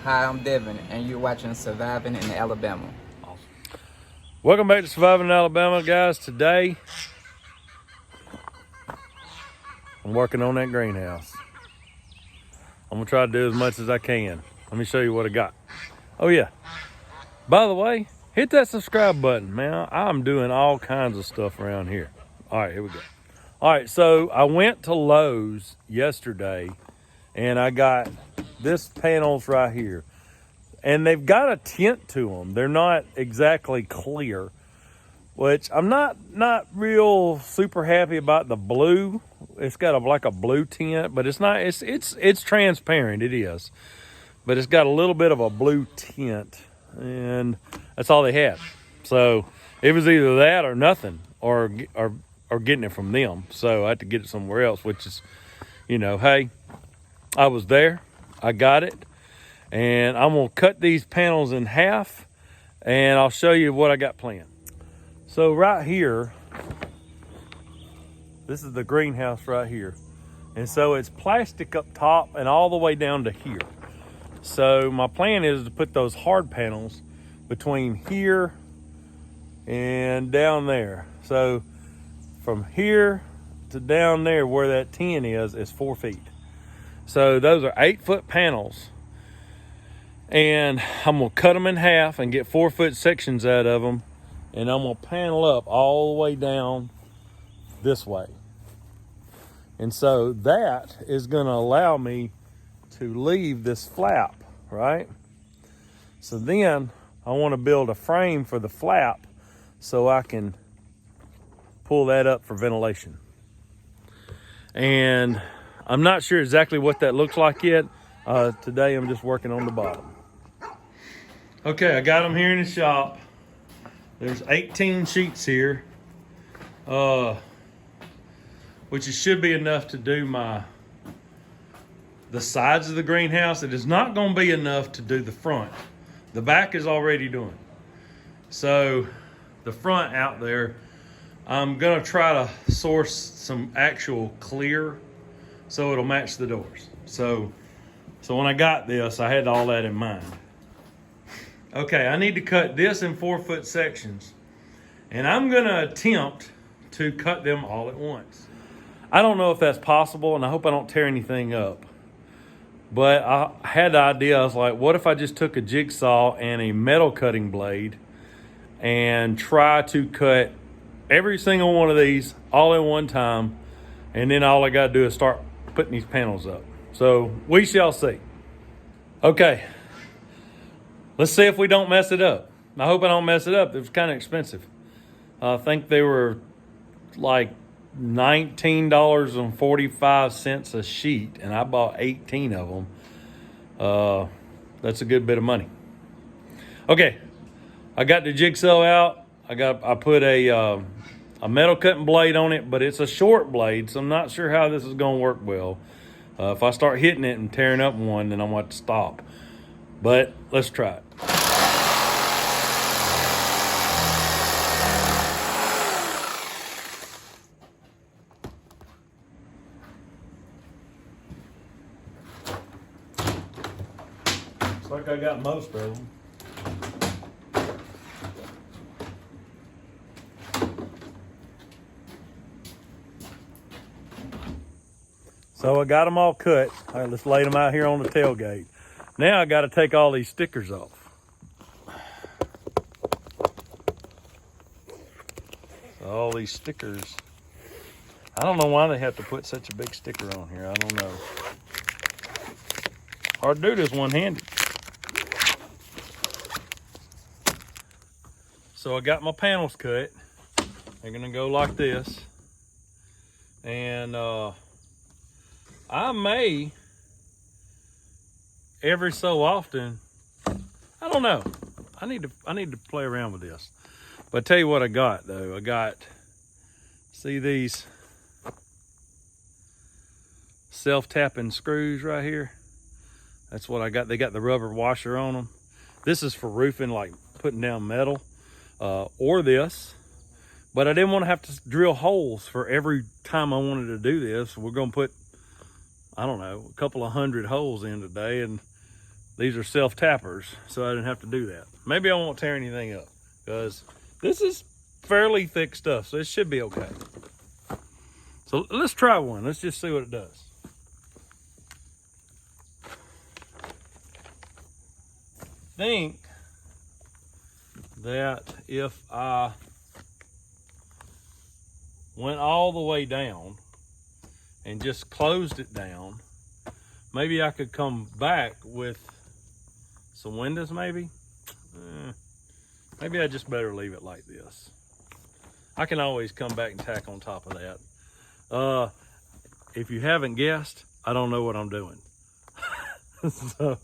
Hi, I'm Devin, and you're watching Surviving in Alabama. Awesome. Welcome back to Surviving in Alabama, guys. Today, I'm working on that greenhouse. I'm gonna try to do as much as I can. Let me show you what I got. Oh yeah, by the way, hit that subscribe button, man. I'm doing all kinds of stuff around here. All right, here we go. All right, so I went to Lowe's yesterday and I got this panels right here. And they've got a tint to them. They're not exactly clear, which I'm not real super happy about the blue. It's got like a blue tint, but it's not. It's transparent. It is, but it's got a little bit of a blue tint, and that's all they had. So it was either that or nothing, or getting it from them. So I had to get it somewhere else, which is, hey, I was there, I got it. And I'm gonna cut these panels in half and I'll show you what I got planned. So right here, this is the greenhouse right here. And so it's plastic up top and all the way down to here. So my plan is to put those hard panels between here and down there. So from here to down there where that 10 is 4 feet. So those are 8-foot panels. And I'm gonna cut them in half and get 4-foot sections out of them. And I'm gonna panel up all the way down this way. And so that is gonna allow me to leave this flap, right? So then I wanna build a frame for the flap so I can pull that up for ventilation. And I'm not sure exactly what that looks like yet. Today I'm just working on the bottom. Okay, I got them here in the shop. There's 18 sheets here, which should be enough to do the sides of the greenhouse. It is not going to be enough to do the front. The back is already done. So the front out there, I'm going to try to source some actual clear so it'll match the doors. So when I got this, I had all that in mind. Okay, I need to cut this in 4-foot sections, and I'm gonna attempt to cut them all at once. I don't know if that's possible, and I hope I don't tear anything up, but I had the idea. I was like, what if I just took a jigsaw and a metal cutting blade and try to cut every single one of these all at one time, and then all I gotta do is start putting these panels up. So we shall see. Okay. Let's see if we don't mess it up. I hope I don't mess it up. It was kind of expensive. I think they were like $19.45 a sheet, and I bought 18 of them. That's a good bit of money. Okay, I got the jigsaw out. I put a metal cutting blade on it, but it's a short blade, so I'm not sure how this is going to work well. If I start hitting it and tearing up one, then I'm going to have to stop. But let's try it. Looks like I got most of them. So I got them all cut. All right, let's lay them out here on the tailgate. Now I got to take all these stickers off. So all these stickers. I don't know why they have to put such a big sticker on here. I don't know. Hard to do this one-handed. So I got my panels cut. They're gonna go like this. And I may, every so often, I don't know. I need to play around with this. But I tell you what I got though. See these self-tapping screws right here? That's what I got. They got the rubber washer on them. This is for roofing, like putting down metal, or this. But I didn't want to have to drill holes for every time I wanted to do this. We're gonna put, I don't know, a couple of hundred holes in today, and these are self-tappers, so I didn't have to do that. Maybe I won't tear anything up because this is fairly thick stuff, so it should be okay. So let's try one. Let's just see what it does. I think that if I went all the way down and just closed it down, maybe I could come back with some windows maybe. Maybe I just better leave it like this. I can always come back and tack on top of that. If you haven't guessed, I don't know what I'm doing. So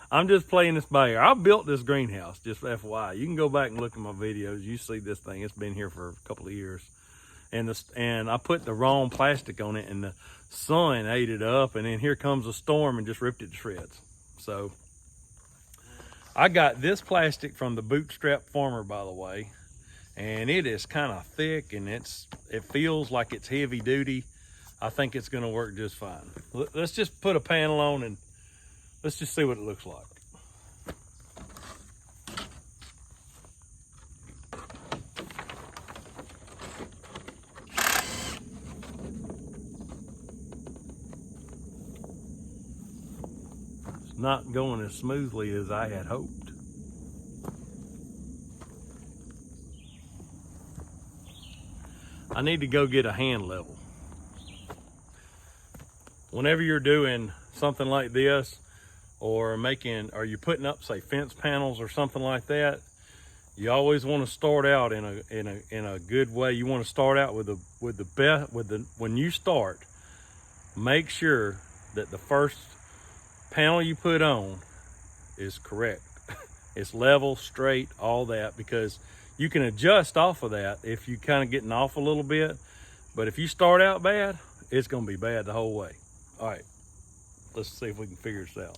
I'm just playing this by ear. I built this greenhouse, just FYI. You can go back and look at my videos. You see this thing. It's been here for a couple of years. And I put the wrong plastic on it, and the sun ate it up, and then here comes a storm and just ripped it to shreds. So I got this plastic from the Bootstrap Farmer, by the way, and it is kind of thick, and it feels like it's heavy duty. I think it's gonna work just fine. Let's just put a panel on and let's just see what it looks like. It's not going as smoothly as I had hoped. I need to go get a hand level. Whenever you're doing something like this, or you're putting up, say, fence panels or something like that, you always want to start out in a good way. You want to start out when you start, make sure that the first panel you put on is correct. It's level, straight, all that, because you can adjust off of that if you kind of getting off a little bit. But if you start out bad, it's going to be bad the whole way. All right, let's see if we can figure this out.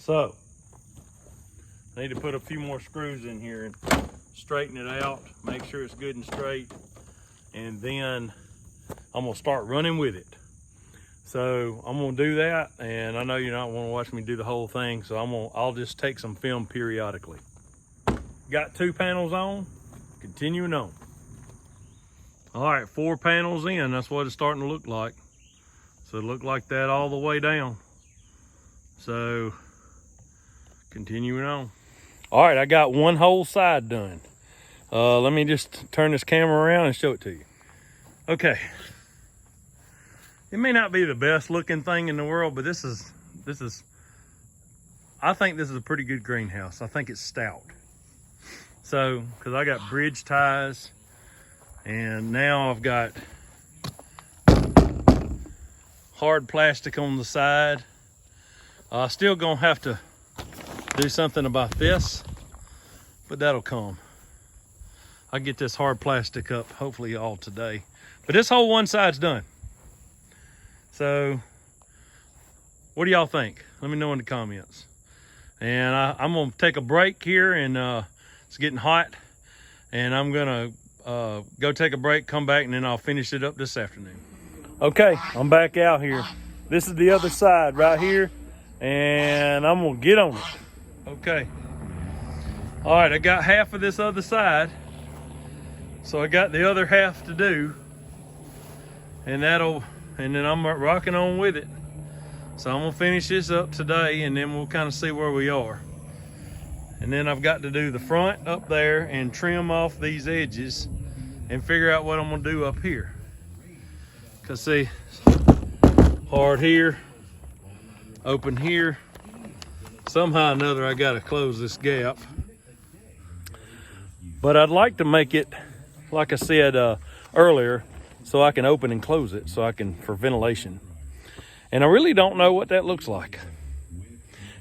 So, I need to put a few more screws in here and straighten it out, make sure it's good and straight, and then I'm gonna start running with it. So I'm gonna do that, and I know you're not wanna watch me do the whole thing, so I'll just take some film periodically. Got 2 panels on, continuing on. All right, 4 panels in, that's what it's starting to look like. So it looked like that all the way down. So, continuing on. All right, I got one whole side done. Let me just turn this camera around and show it to you. Okay. It may not be the best looking thing in the world, but this is, I think this is a pretty good greenhouse. I think it's stout. So, cause I got bridge ties, and now I've got hard plastic on the side. Still gonna have to do something about this, but that'll come. I'll get this hard plastic up hopefully all today. But this whole one side's done. So what do y'all think? Let me know in the comments. And I'm gonna take a break here, and it's getting hot, and I'm gonna go take a break, come back, and then I'll finish it up this afternoon. Okay, I'm back out here. This is the other side right here, and I'm gonna get on it. Okay. All right, I got half of this other side, so I got the other half to do, and then I'm rocking on with it. So I'm gonna finish this up today, and then we'll kind of see where we are. And then I've got to do the front up there and trim off these edges and figure out what I'm gonna do up here. Cause see, hard here, open here. Somehow or another, I gotta close this gap. But I'd like to make it like I said earlier, so I can open and close it for ventilation. And I really don't know what that looks like.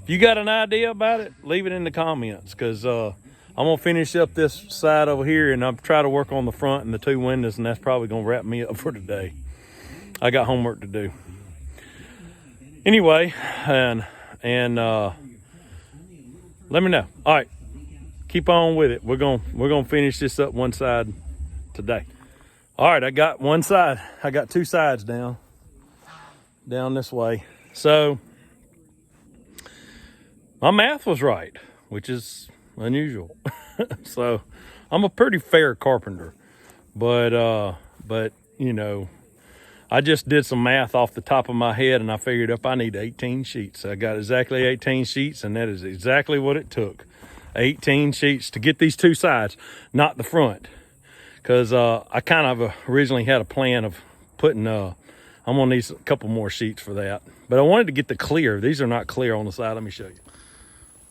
If you got an idea about it, leave it in the comments, because I'm gonna finish up this side over here and I'll try to work on the front and the 2 windows, and that's probably gonna wrap me up for today. I got homework to do. Anyway, and let me know. All right, keep on with it. We're gonna finish this up one side today. All right, I got one side. I got 2 sides down this way. So my math was right, which is unusual. So I'm a pretty fair carpenter, but you know, I just did some math off the top of my head, and I figured if I need 18 sheets. I got exactly 18 sheets, and that is exactly what it took. 18 sheets to get these 2 sides, not the front. Because I kind of originally had a plan of putting, I'm gonna need a couple more sheets for that. But I wanted to get the clear. These are not clear on the side. Let me show you.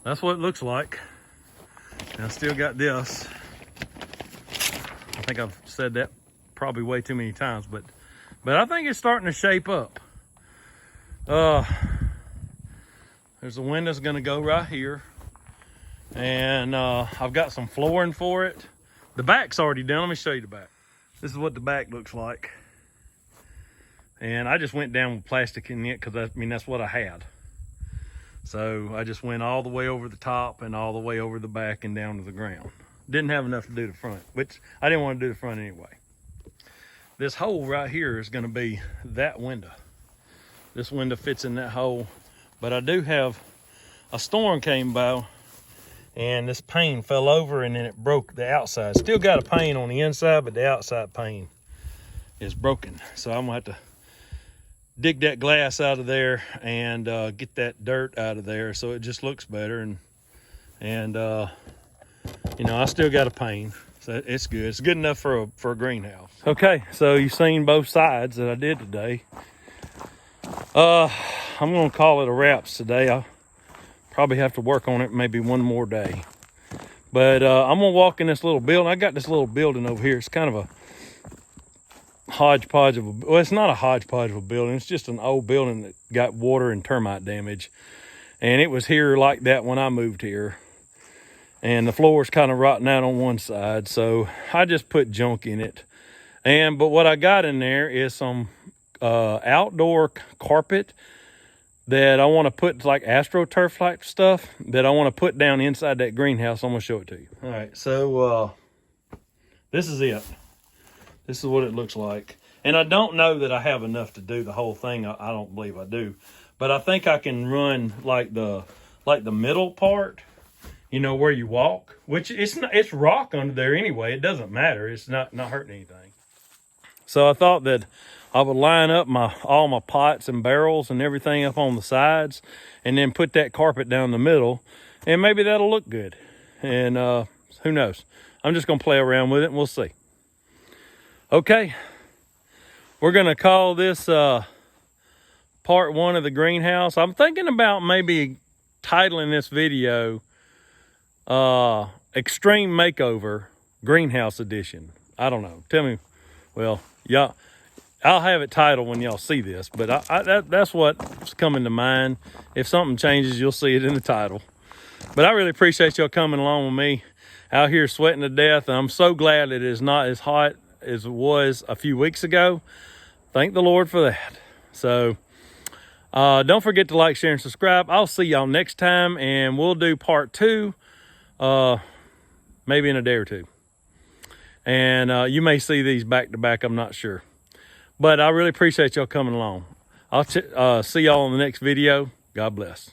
That's what it looks like. And I still got this. I think I've said that probably way too many times, but I think it's starting to shape up. There's a window's gonna go right here. And I've got some flooring for it. The back's already done. Let me show you the back. This is what the back looks like. And I just went down with plastic in it because that's what I had. So I just went all the way over the top and all the way over the back and down to the ground. Didn't have enough to do the front, which I didn't want to do the front anyway. This hole right here is going to be that window. This window fits in that hole, but I do have a storm came by and this pane fell over and then it broke the outside. Still got a pane on the inside, but the outside pane is broken. So I'm gonna have to dig that glass out of there and get that dirt out of there so it just looks better. And you know, I still got a pane. So it's good. It's good enough for a greenhouse. Okay, so you've seen both sides that I did today. I'm gonna call it a wraps today. I'll probably have to work on it maybe one more day. But I'm gonna walk in this little building. I got this little building over here. It's kind of a hodgepodge of well, it's not a hodgepodge of a building. It's just an old building that got water and termite damage. And it was here like that when I moved here. And the floor's kind of rotting out on one side, so I just put junk in it. But what I got in there is some outdoor carpet that I want to put, like AstroTurf type stuff that I want to put down inside that greenhouse. I'm gonna show it to you. All right, so this is it. This is what it looks like. And I don't know that I have enough to do the whole thing. I don't believe I do, but I think I can run like the middle part. You know, where you walk, which it's rock under there anyway. It doesn't matter. It's not hurting anything. So I thought that I would line up all my pots and barrels and everything up on the sides and then put that carpet down the middle, and maybe that'll look good. And who knows? I'm just gonna play around with it and we'll see. Okay, we're gonna call this part 1 of the greenhouse. I'm thinking about maybe titling this video Extreme Makeover Greenhouse Edition. I don't know. Tell me. Well, y'all, I'll have it titled when y'all see this, but that's what's coming to mind. If something changes, you'll see it in the title. But I really appreciate y'all coming along with me out here sweating to death. And I'm so glad it is not as hot as it was a few weeks ago. Thank the Lord for that. So don't forget to like, share, and subscribe. I'll see y'all next time, and we'll do part 2 maybe in a day or 2. And you may see these back to back, I'm not sure. But I really appreciate y'all coming along. I'll see y'all in the next video. God bless.